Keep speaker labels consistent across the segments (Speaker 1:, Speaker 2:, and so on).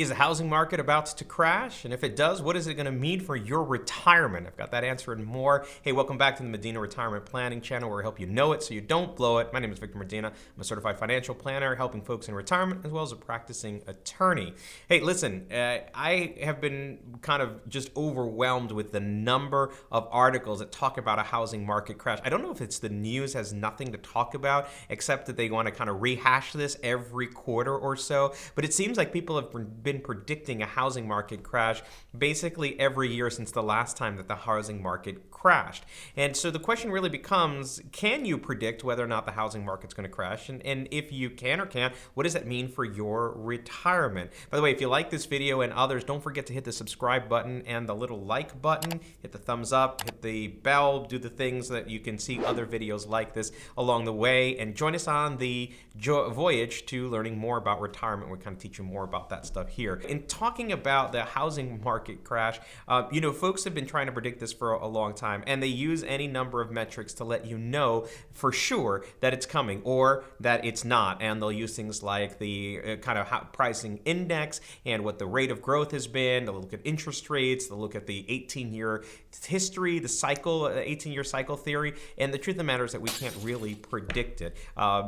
Speaker 1: Is the housing market about to crash? And if it does, what is it going to mean for your retirement? I've got that answer and more. Hey, welcome back to the Medina Retirement Planning Channel, where I help you know it so you don't blow it. My name is Victor Medina. I'm a certified financial planner helping folks in retirement as well as a practicing attorney. Hey, listen, I have been kind of just overwhelmed with the number of articles that talk about a housing market crash. I don't know if it's the news has nothing to talk about except that they want to kind of rehash this every quarter or so. But it seems like people have been predicting a housing market crash basically every year since the last time that the housing market crashed. And so the question really becomes, can you predict whether or not the housing market's going to crash? And if you can or can't, what does that mean for your retirement? By the way, if you like this video and others, don't forget to hit the subscribe button and the little like button, hit the thumbs up, hit the bell, do the things that you can see other videos like this along the way, and join us on the voyage to learning more about retirement. We kind of teach you more about that stuff here. In talking about the housing market crash, folks have been trying to predict this for a long time, and they use any number of metrics to let you know for sure that it's coming or that it's not. And they'll use things like the kind of pricing index and what the rate of growth has been. They'll look at interest rates. They'll look at the 18-year history, the 18-year cycle theory. And the truth of the matter is that we can't really predict it.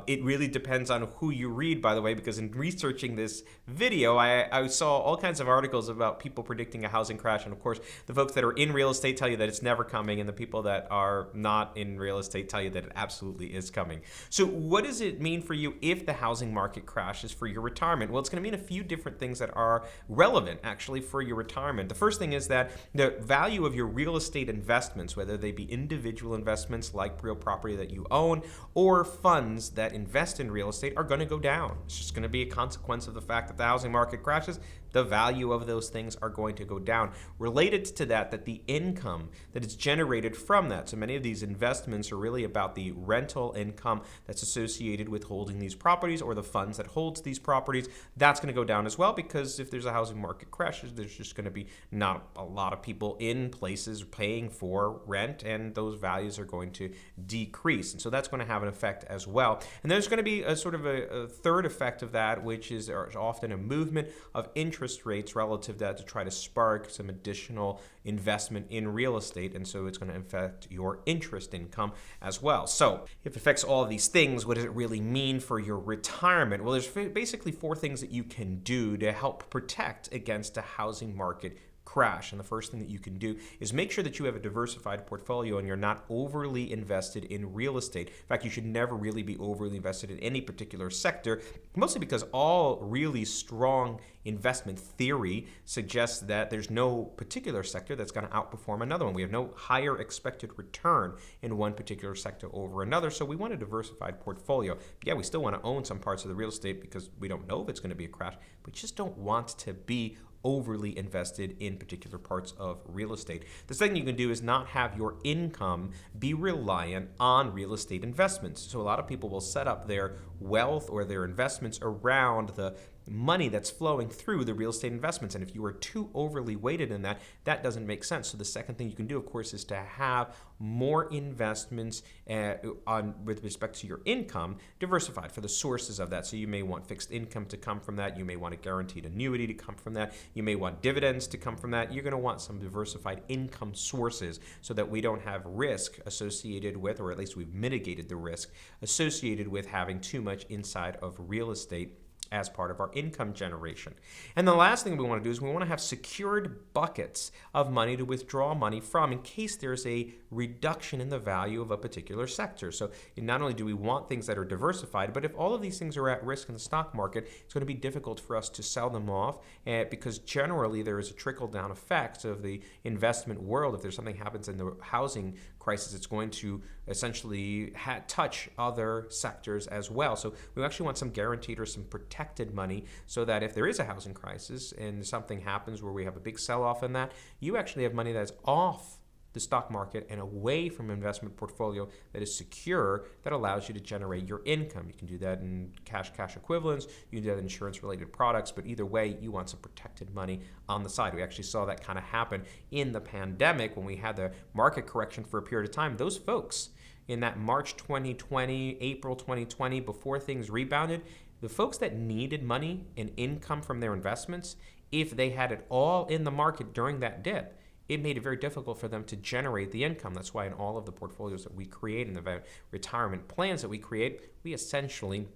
Speaker 1: It really depends on who you read, by the way, because in researching this video, I saw all kinds of articles about people predicting a housing crash. And of course, the folks that are in real estate tell you that it's never coming, and the people that are not in real estate tell you that it absolutely is coming. So what does it mean for you if the housing market crashes for your retirement? Well, it's going to mean a few different things that are relevant actually for your retirement. The first thing is that the value of your real estate investments, whether they be individual investments like real property that you own or funds that invest in real estate, are going to go down. It's just going to be a consequence of the fact that the housing market crashes. The value of those things are going to go down. Related to that the income that is generated from that, so many of these investments are really about the rental income that's associated with holding these properties or the funds that holds these properties. That's going to go down as well, because if there's a housing market crash, there's just going to be not a lot of people in places paying for rent, and those values are going to decrease. And so that's going to have an effect as well. And there's going to be a sort of a third effect of that, which is often a movement of interest rates relative to that to try to spark some additional investment in real estate. And so it's going to affect your interest income as well. So if it affects all of these things, what does it really mean for your retirement? Well, there's basically four things that you can do to help protect against a housing market crash. And the first thing that you can do is make sure that you have a diversified portfolio and you're not overly invested in real estate. In fact, you should never really be overly invested in any particular sector, mostly because all really strong investment theory suggests that there's no particular sector that's going to outperform another one. We have no higher expected return in one particular sector over another, so we want a diversified portfolio. Yeah, we still want to own some parts of the real estate because we don't know if it's going to be a crash, but we just don't want to be overly invested in particular parts of real estate. The second you can do is not have your income be reliant on real estate investments. So a lot of people will set up their wealth or their investments around the money that's flowing through the real estate investments. And if you are too overly weighted in that, that doesn't make sense. So the second thing you can do, of course, is to have more investments with respect to your income diversified for the sources of that. So you may want fixed income to come from that. You may want a guaranteed annuity to come from that. You may want dividends to come from that. You're going to want some diversified income sources so that we don't have risk associated with, or at least we've mitigated the risk associated with having too much inside of real estate as part of our income generation. And the last thing we want to do is we want to have secured buckets of money to withdraw money from in case there's a reduction in the value of a particular sector. So not only do we want things that are diversified, but if all of these things are at risk in the stock market, it's going to be difficult for us to sell them off because generally there is a trickle-down effect of the investment world. If there's something happens in the housing crisis, it's going to essentially touch other sectors as well. So we actually want some guaranteed or some protected money so that if there is a housing crisis and something happens where we have a big sell-off in that, you actually have money that's off the stock market and away from an investment portfolio that is secure, that allows you to generate your income. You can do that in cash equivalents, you can do that in insurance-related products, but either way, you want some protected money on the side. We actually saw that kind of happen in the pandemic when we had the market correction for a period of time. Those folks in that March 2020, April 2020, before things rebounded, The folks that needed money and income from their investments, if they had it all in the market during that dip, it made it very difficult for them to generate the income. That's why in all of the portfolios that we create, in the retirement plans that we create, we essentially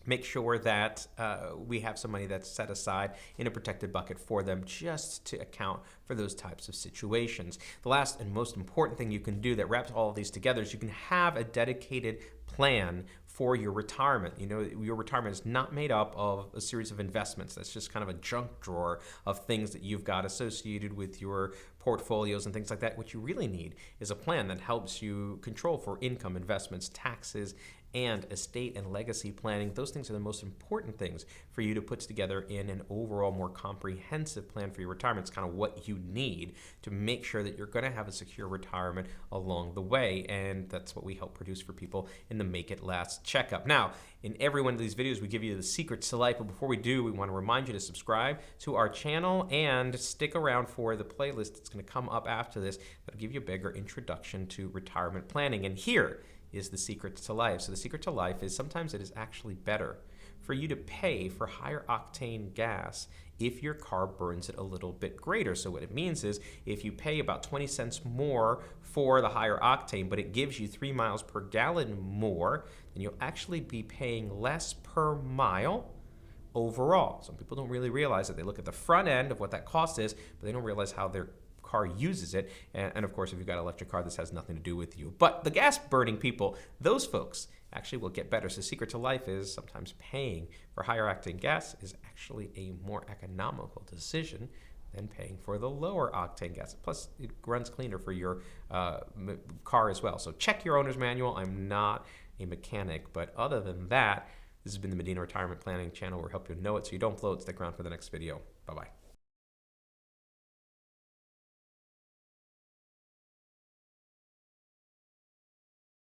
Speaker 1: make sure that we have some money that's set aside in a protected bucket for them, just to account for those types of situations. The last and most important thing you can do that wraps all of these together is you can have a dedicated plan for your retirement. You know, your retirement is not made up of a series of investments. That's just kind of a junk drawer of things that you've got associated with your portfolios and things like that. What you really need is a plan that helps you control for income, investments, taxes, and estate and legacy planning. Those things are the most important things for you to put together in an overall more comprehensive plan for your retirement. It's kind of what you need to make sure that you're going to have a secure retirement along the way, and that's what we help produce for people in the Make It Last checkup. Now, in every one of these videos, we give you the secrets to life, but before we do, we want to remind you to subscribe to our channel and stick around for the playlist that's going to come up after this that'll give you a bigger introduction to retirement planning. And here is the secret to life. So the secret to life is sometimes it is actually better for you to pay for higher octane gas if your car burns it a little bit greater. So what it means is if you pay about 20 cents more for the higher octane, but it gives you 3 miles per gallon more, then you'll actually be paying less per mile overall. Some people don't really realize that. They look at the front end of what that cost is, but they don't realize how their car uses it. And of course, if you've got an electric car, this has nothing to do with you. But the gas burning people, those folks actually will get better. So the secret to life is sometimes paying for higher octane gas is actually a more economical decision than paying for the lower octane gas. Plus, it runs cleaner for your car as well. So check your owner's manual. I'm not a mechanic, but other than that, this has been the Medina Retirement Planning Channel. We're helping you know it so you don't blow it. Stick around for the next video. Bye-bye.